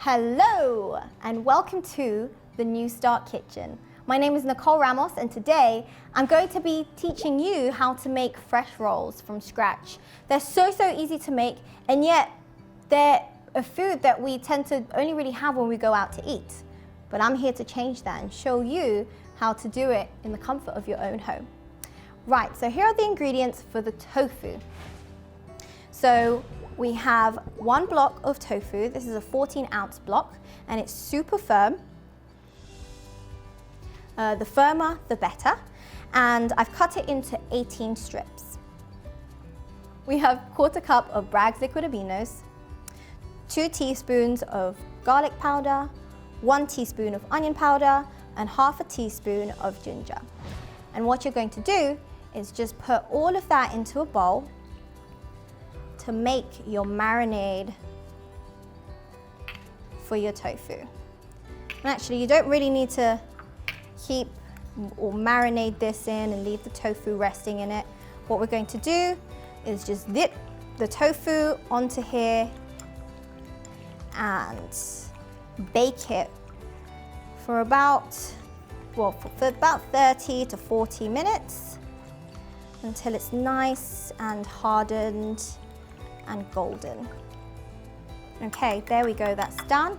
Hello and welcome to the NEWSTART Kitchen. My name is Nicole Ramos and today I'm going to be teaching you how to make fresh rolls from scratch. They're so easy to make, and yet they're a food that we tend to only really have when we go out to eat. But I'm here to change that and show you how to do it in the comfort of your own home. Right, so here are the ingredients for the tofu. So we have 1 block of tofu. This is a 14-ounce block and it's super firm. The firmer, the better. And I've cut it into 18 strips. We have 1/4 cup of Bragg's liquid aminos, 2 teaspoons of garlic powder, 1 teaspoon of onion powder, and 1/2 teaspoon of ginger. And what you're going to do is just put all of that into a bowl to make your marinade for your tofu. And actually, you don't really need to keep or marinate this in and leave the tofu resting in it. What we're going to do is just dip the tofu onto here and bake it for about 30 to 40 minutes until it's nice and hardened and golden. Okay, there we go, that's done.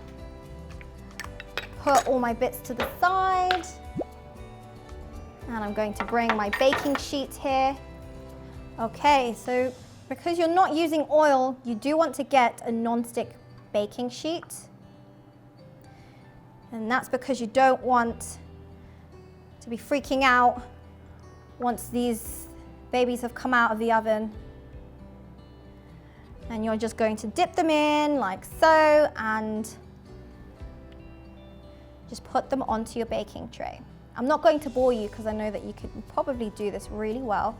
Put all my bits to the side. And I'm going to bring my baking sheet here. Okay, so because you're not using oil, you do want to get a non-stick baking sheet. And that's because you don't want to be freaking out once these babies have come out of the oven. And you're just going to dip them in like so and just put them onto your baking tray. I'm not going to bore you because I know that you could probably do this really well.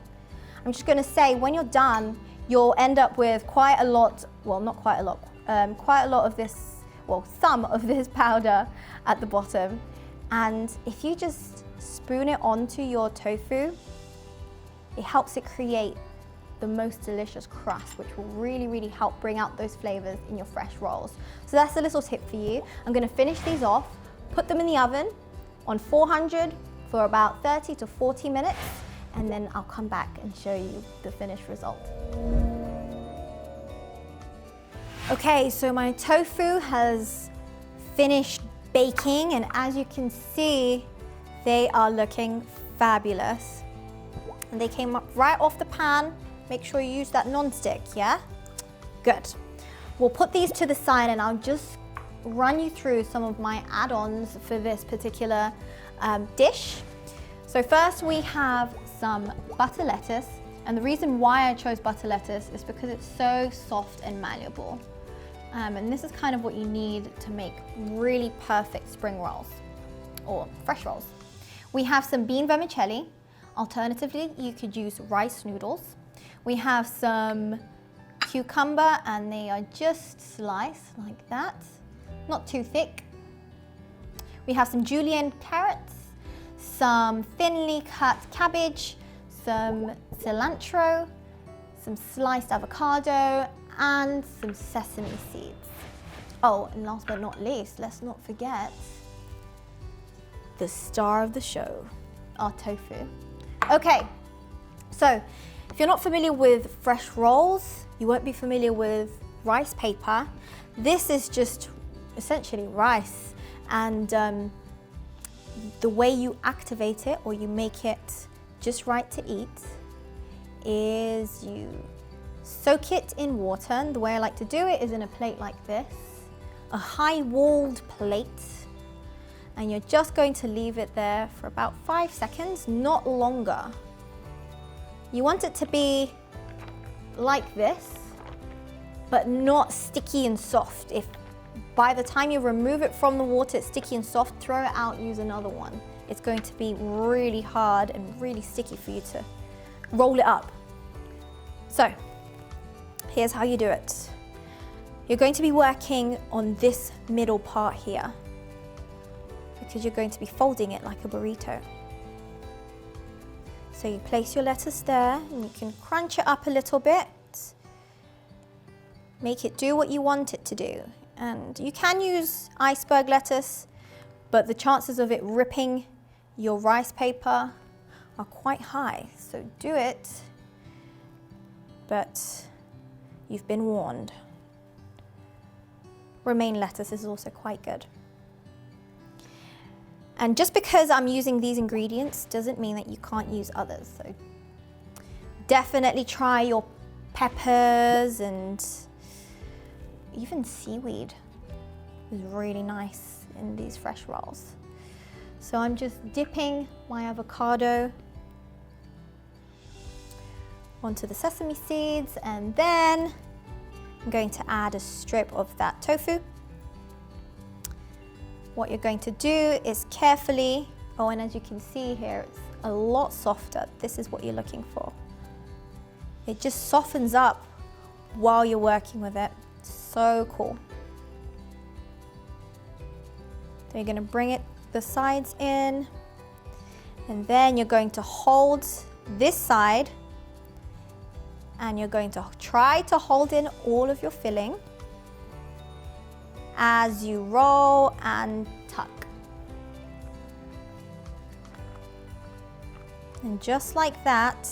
I'm just going to say when you're done, you'll end up with quite a lot, well not quite a lot, quite a lot of this, well some of this powder at the bottom. And if you just spoon it onto your tofu, it helps it create the most delicious crust, which will really help bring out those flavors in your fresh rolls. So that's a little tip for you. I'm going to finish these off, put them in the oven on 400 for about 30 to 40 minutes, and then I'll come back and show you the finished result. Okay, so my tofu has finished baking, and as you can see, they are looking fabulous. And they came up right off the pan. Make sure you use that non-stick, yeah? Good. We'll put these to the side and I'll just run you through some of my add-ons for this particular dish. So first we have some butter lettuce. And the reason why I chose butter lettuce is because it's so soft and malleable. And this is kind of what you need to make really perfect spring rolls or fresh rolls. We have some bean vermicelli. Alternatively, you could use rice noodles. We have some cucumber and they are just sliced like that, not too thick. We have some julienne carrots, some thinly cut cabbage, some cilantro, some sliced avocado, and some sesame seeds. Oh, and last but not least, let's not forget the star of the show, our tofu. Okay, so if you're not familiar with fresh rolls, you won't be familiar with rice paper. This is just essentially rice, and the way you activate it or you make it just right to eat is you soak it in water. And the way I like to do it is in a plate like this, a high-walled plate. And you're just going to leave it there for about 5 seconds, not longer. You want it to be like this, but not sticky and soft. If by the time you remove it from the water, it's sticky and soft, throw it out, use another one. It's going to be really hard and really sticky for you to roll it up. So, here's how you do it. You're going to be working on this middle part here, because you're going to be folding it like a burrito. So you place your lettuce there and you can crunch it up a little bit. Make it do what you want it to do. And you can use iceberg lettuce, but the chances of it ripping your rice paper are quite high. So do it, but you've been warned. Romaine lettuce is also quite good. And just because I'm using these ingredients doesn't mean that you can't use others. So definitely try your peppers, and even seaweed is really nice in these fresh rolls. So I'm just dipping my avocado onto the sesame seeds, and then I'm going to add a strip of that tofu. What you're going to do is carefully, oh, and as you can see here, it's a lot softer. This is what you're looking for. It just softens up while you're working with it. So cool. So you're going to bring the sides in, and then you're going to hold this side, and you're going to try to hold in all of your filling as you roll and tuck. And just like that,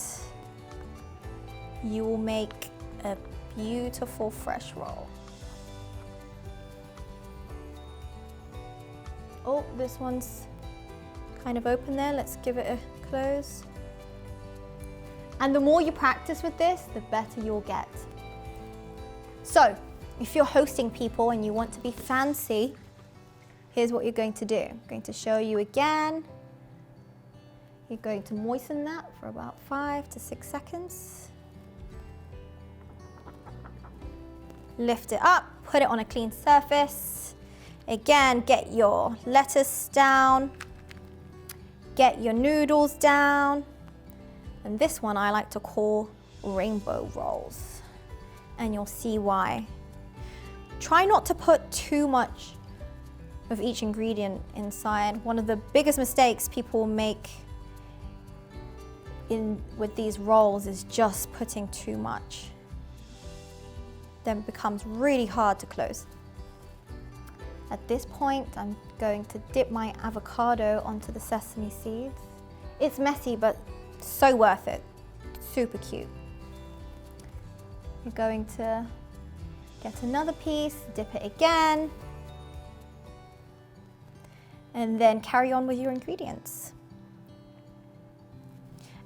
you will make a beautiful fresh roll. Oh, this one's kind of open there. Let's give it a close. And the more you practice with this, the better you'll get. So, if you're hosting people and you want to be fancy, here's what you're going to do. I'm going to show you again. You're going to moisten that for about 5 to 6 seconds. Lift it up, put it on a clean surface. Again, get your lettuce down, get your noodles down. And this one I like to call rainbow rolls, and you'll see why. Try not to put too much of each ingredient inside. One of the biggest mistakes people make with these rolls is just putting too much. Then it becomes really hard to close. At this point, I'm going to dip my avocado onto the sesame seeds. It's messy, but so worth it. Super cute. You're going to get another piece, dip it again, and then carry on with your ingredients.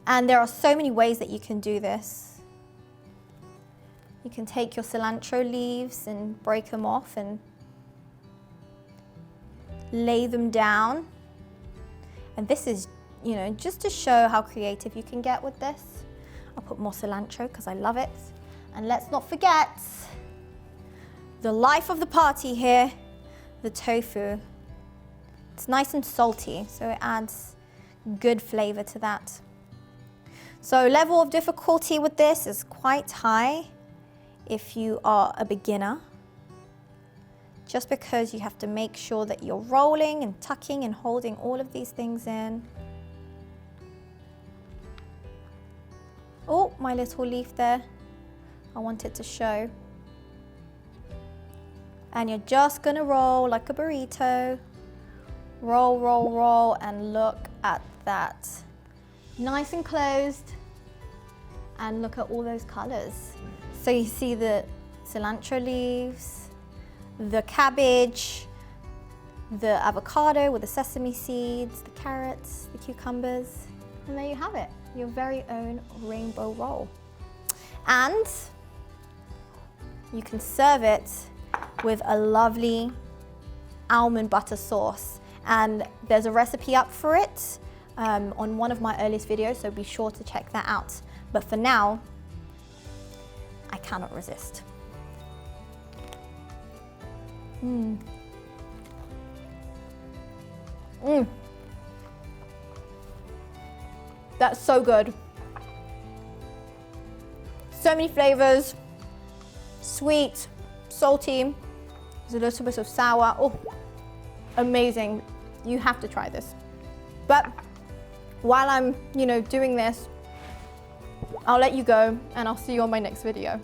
And there are so many ways that you can do this. You can take your cilantro leaves and break them off and lay them down. And this is, you know, just to show how creative you can get with this. I'll put more cilantro because I love it. And let's not forget the life of the party here, the tofu. It's nice and salty, so it adds good flavor to that. So level of difficulty with this is quite high if you are a beginner, just because you have to make sure that you're rolling and tucking and holding all of these things in. Oh, my little leaf there. I want it to show. And you're just gonna roll like a burrito. Roll, roll, roll, and look at that. Nice and closed. And look at all those colors. So you see the cilantro leaves, the cabbage, the avocado with the sesame seeds, the carrots, the cucumbers, and there you have it, your very own rainbow roll. And you can serve it with a lovely almond butter sauce. And there's a recipe up for it on one of my earliest videos, so be sure to check that out. But for now, I cannot resist. That's so good. So many flavors, sweet, salty, there's a little bit of sour. Oh, amazing. You have to try this. But while I'm, doing this, I'll let you go and I'll see you on my next video.